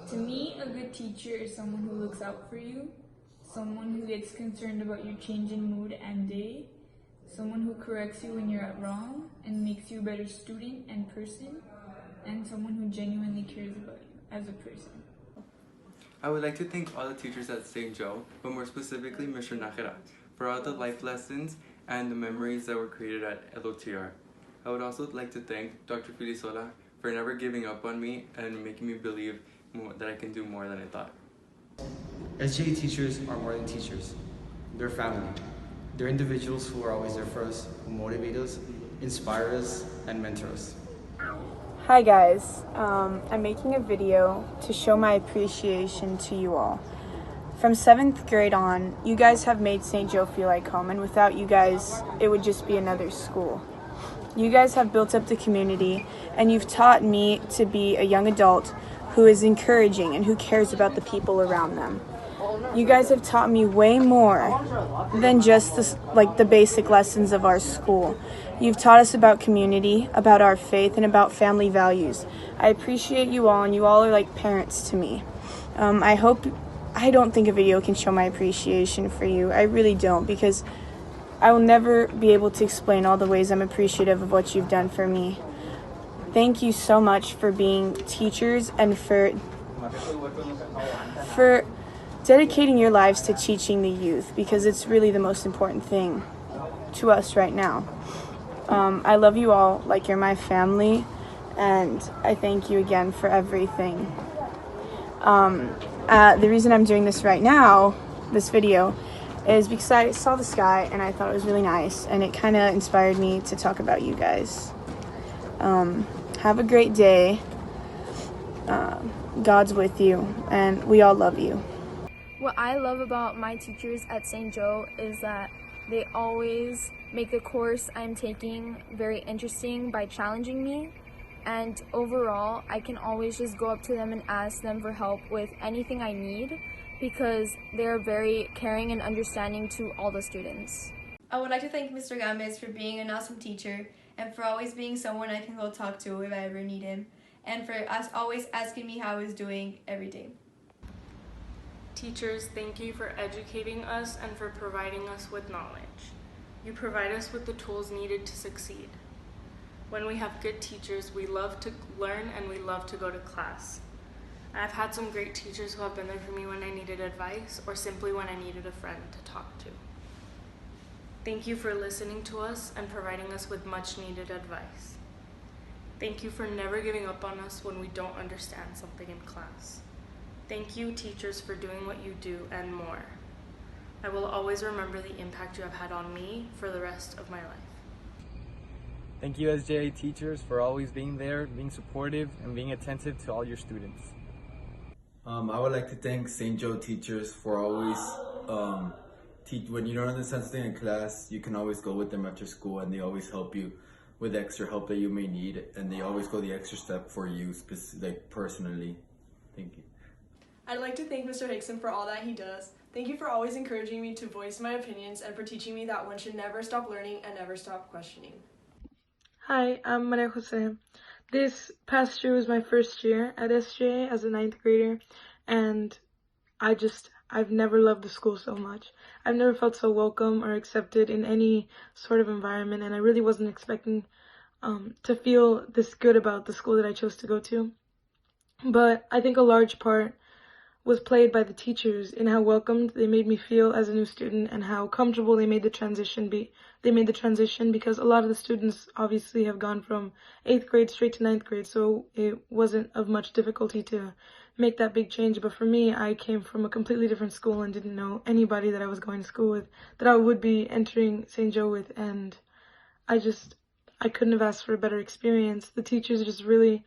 To me, a good teacher is someone who looks out for you, someone who gets concerned about your change in mood and day, someone who corrects you when you're at wrong and makes you a better student and person, and someone who genuinely cares about you as a person. I would like to thank all the teachers at St. Joe, but more specifically Mr. Nakira, for all the life lessons and the memories that were created at LOTR. I would also like to thank Dr. Filisola for never giving up on me and making me believe that I can do more than I thought. SJA teachers are more than teachers. They're family. They're individuals who are always there for us, who motivate us, inspire us, and mentor us. Hi guys, I'm making a video to show my appreciation to you all. From 7th grade on, you guys have made St. Joe feel like home, and without you guys, it would just be another school. You guys have built up the community, and you've taught me to be a young adult who is encouraging and who cares about the people around them. You guys have taught me way more than just the basic lessons of our school. You've taught us about community, about our faith, and about family values. I appreciate you all, and you all are like parents to me. I don't think a video can show my appreciation for you. I really don't, because I will never be able to explain all the ways I'm appreciative of what you've done for me. Thank you so much for being teachers and for dedicating your lives to teaching the youth, because it's really the most important thing to us right now. I love you all like you're my family, and I thank you again for everything. The reason I'm doing this right now, this video, is because I saw the sky and I thought it was really nice, and it kind of inspired me to talk about you guys. Have a great day. God's with you, and we all love you. What I love about my teachers at St. Joe is that they always make the course I'm taking very interesting by challenging me, and overall I can always just go up to them and ask them for help with anything I need, because they're very caring and understanding to all the students. I would like to thank Mr. Gomez for being an awesome teacher and for always being someone I can go talk to if I ever need him, and for always asking me how I was doing every day. Teachers, thank you for educating us and for providing us with knowledge. You provide us with the tools needed to succeed. When we have good teachers, we love to learn and we love to go to class. I've had some great teachers who have been there for me when I needed advice or simply when I needed a friend to talk to. Thank you for listening to us and providing us with much needed advice. Thank you for never giving up on us when we don't understand something in class. Thank you, teachers, for doing what you do and more. I will always remember the impact you have had on me for the rest of my life. Thank you, SJA teachers, for always being there, being supportive, and being attentive to all your students. I would like to thank St. Joe teachers for always, when you don't understand something in class, you can always go with them after school, and they always help you with extra help that you may need, and they always go the extra step for you, personally. Thank you. I'd like to thank Mr. Hickson for all that he does. Thank you for always encouraging me to voice my opinions and for teaching me that one should never stop learning and never stop questioning. Hi, I'm Maria Jose. This past year was my first year at SJA as a 9th grader, and I've never loved the school so much. I've never felt so welcome or accepted in any sort of environment, and I really wasn't expecting to feel this good about the school that I chose to go to. But I think a large part was played by the teachers in how welcomed they made me feel as a new student and how comfortable they made the transition because a lot of the students obviously have gone from 8th grade straight to 9th grade, so it wasn't of much difficulty to make that big change. But for me, I came from a completely different school and didn't know anybody that I was going to school with, that I would be entering St. Joe with, and I couldn't have asked for a better experience. The teachers just really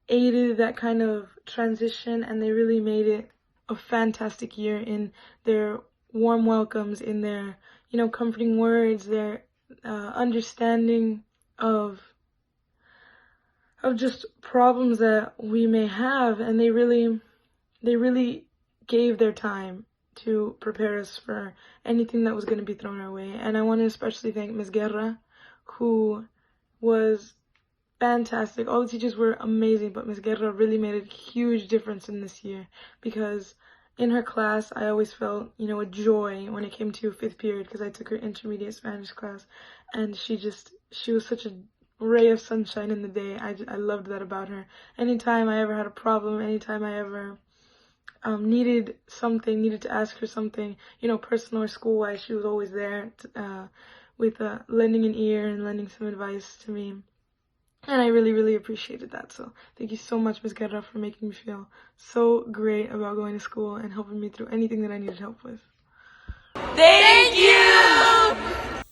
aided that kind of transition, and they really made it a fantastic year in their warm welcomes, in their, comforting words, their understanding of just problems that we may have, and they really gave their time to prepare us for anything that was going to be thrown our way. And I want to especially thank Ms. Guerra, who was fantastic. All the teachers were amazing, but Ms. Guerra really made a huge difference in this year because in her class, I always felt, a joy when it came to 5th period because I took her intermediate Spanish class, and she was such a ray of sunshine in the day. I loved that about her. Anytime I ever had a problem, anytime I ever needed to ask her something, personal or school-wise, she was always there with lending an ear and lending some advice to me. And I really, really appreciated that. So thank you so much, Ms. Guerra, for making me feel so great about going to school and helping me through anything that I needed help with. Thank you!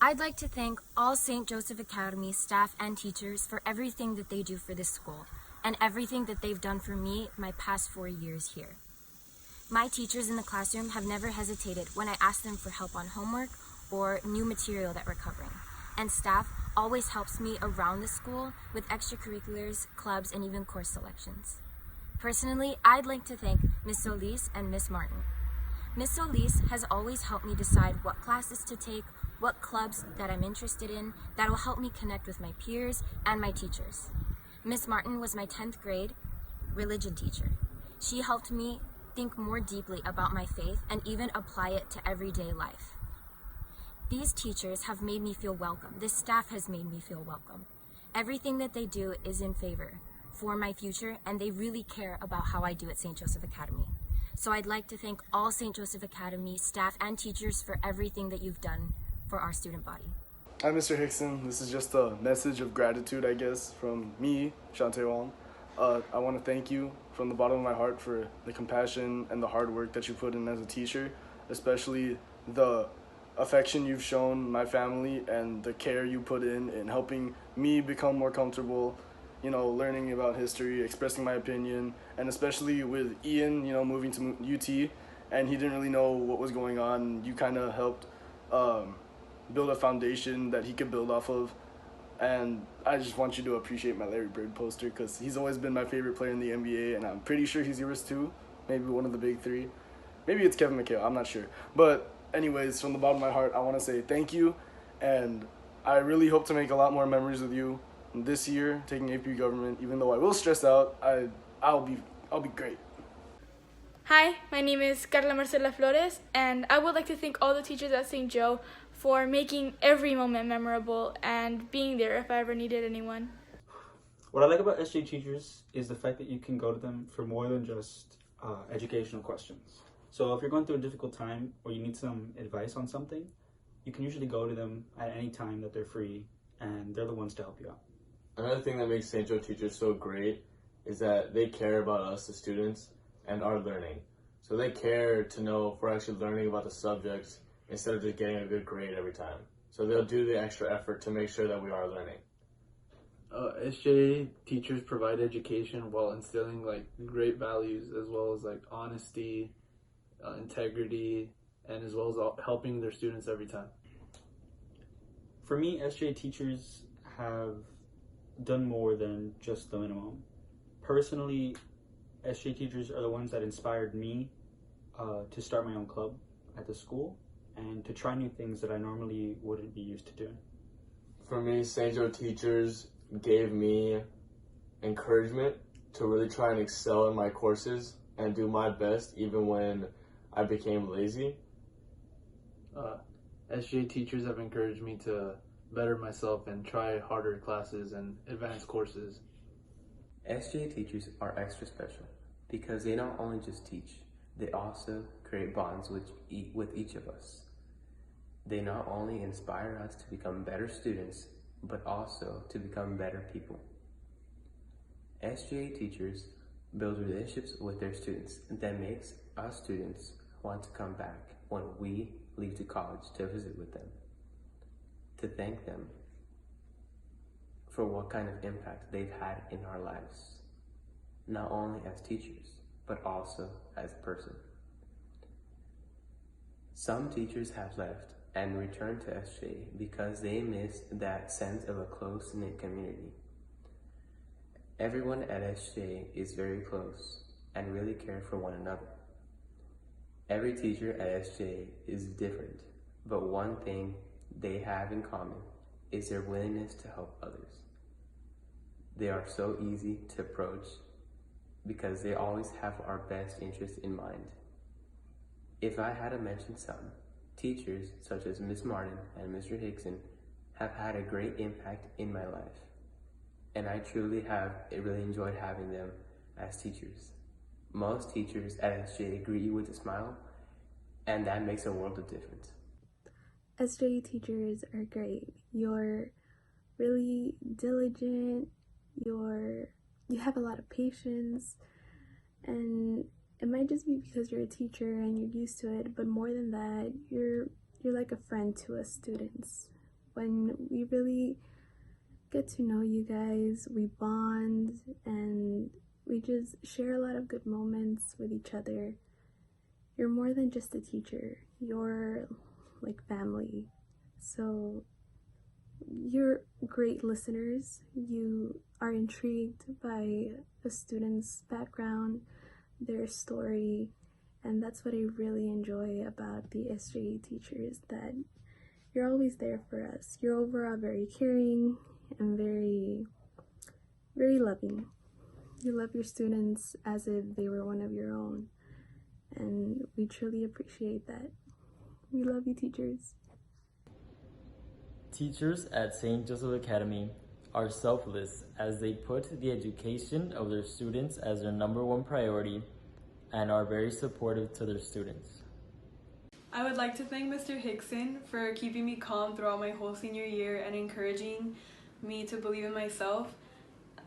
I'd like to thank all St. Joseph Academy staff and teachers for everything that they do for this school and everything that they've done for me my past 4 years here. My teachers in the classroom have never hesitated when I ask them for help on homework or new material that we're covering. And staff always helps me around the school with extracurriculars, clubs, and even course selections. Personally, I'd like to thank Ms. Solis and Ms. Martin. Ms. Solis has always helped me decide what classes to take, what clubs that I'm interested in that will help me connect with my peers and my teachers. Ms. Martin was my 10th grade religion teacher. She helped me think more deeply about my faith and even apply it to everyday life. These teachers have made me feel welcome. This staff has made me feel welcome. Everything that they do is in favor for my future, and they really care about how I do at St. Joseph Academy. So I'd like to thank all St. Joseph Academy staff and teachers for everything that you've done for our student body. Hi, Mr. Hickson. This is just a message of gratitude, I guess, from me, Shantae Wong. I want to thank you from the bottom of my heart for the compassion and the hard work that you put in as a teacher, especially the affection you've shown my family and the care you put in helping me become more comfortable, learning about history, expressing my opinion, and especially with Ian, moving to UT, and he didn't really know what was going on. You kind of helped build a foundation that he could build off of, and I just want you to appreciate my Larry Bird poster because he's always been my favorite player in the NBA, and I'm pretty sure he's yours too, maybe one of the big three. Maybe it's Kevin McHale, I'm not sure. But anyways, from the bottom of my heart, I want to say thank you, and I really hope to make a lot more memories with you this year, taking AP Government. Even though I will stress out, I'll be great. Hi, my name is Carla Marcela Flores, and I would like to thank all the teachers at St. Joe for making every moment memorable and being there if I ever needed anyone. What I like about SJA Teachers is the fact that you can go to them for more than just educational questions. So if you're going through a difficult time or you need some advice on something, you can usually go to them at any time that they're free, and they're the ones to help you out. Another thing that makes St. Joe Teachers so great is that they care about us, the students, and our learning. So they care to know if we're actually learning about the subject instead of just getting a good grade every time. So they'll do the extra effort to make sure that we are learning. SJA teachers provide education while instilling great values as well as honesty, integrity, and as well as helping their students every time. For me, SJA teachers have done more than just the minimum. Personally, SJA teachers are the ones that inspired me to start my own club at the school and to try new things that I normally wouldn't be used to doing. For me, St. Joe teachers gave me encouragement to really try and excel in my courses and do my best even when I became lazy. SJA teachers have encouraged me to better myself and try harder classes and advanced courses. SJA teachers are extra special because they not only just teach, they also create bonds with each of us. They not only inspire us to become better students, but also to become better people. SJA teachers build relationships with their students that makes us students want to come back when we leave to college to visit with them, to thank them for what kind of impact they've had in our lives, not only as teachers, but also as a person. Some teachers have left and returned to SJA because they missed that sense of a close-knit community. Everyone at SJA is very close and really care for one another. Every teacher at SJA is different, but one thing they have in common is their willingness to help others. They are so easy to approach because they always have our best interests in mind. If I had to mention some, teachers such as Miss Martin and Mr. Hickson have had a great impact in my life, and I truly have really enjoyed having them as teachers. Most teachers at SJA greet you with a smile, and that makes a world of difference. SJA teachers are great. You're really diligent, you have a lot of patience, and it might just be because you're a teacher and you're used to it, but more than that, you're like a friend to us students. When we really get to know you guys, we bond, and we just share a lot of good moments with each other. You're more than just a teacher, you're like family. So you're great listeners. You are intrigued by a student's background, their story, and that's what I really enjoy about the SJA teachers, that you're always there for us. You're overall very caring and very, very loving. You love your students as if they were one of your own, and we truly appreciate that. We love you, teachers. Teachers at St. Joseph Academy are selfless as they put the education of their students as their #1 priority and are very supportive to their students. I would like to thank Mr. Hickson for keeping me calm throughout my whole senior year and encouraging me to believe in myself.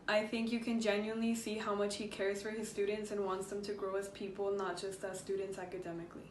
I think you can genuinely see how much he cares for his students and wants them to grow as people, not just as students academically.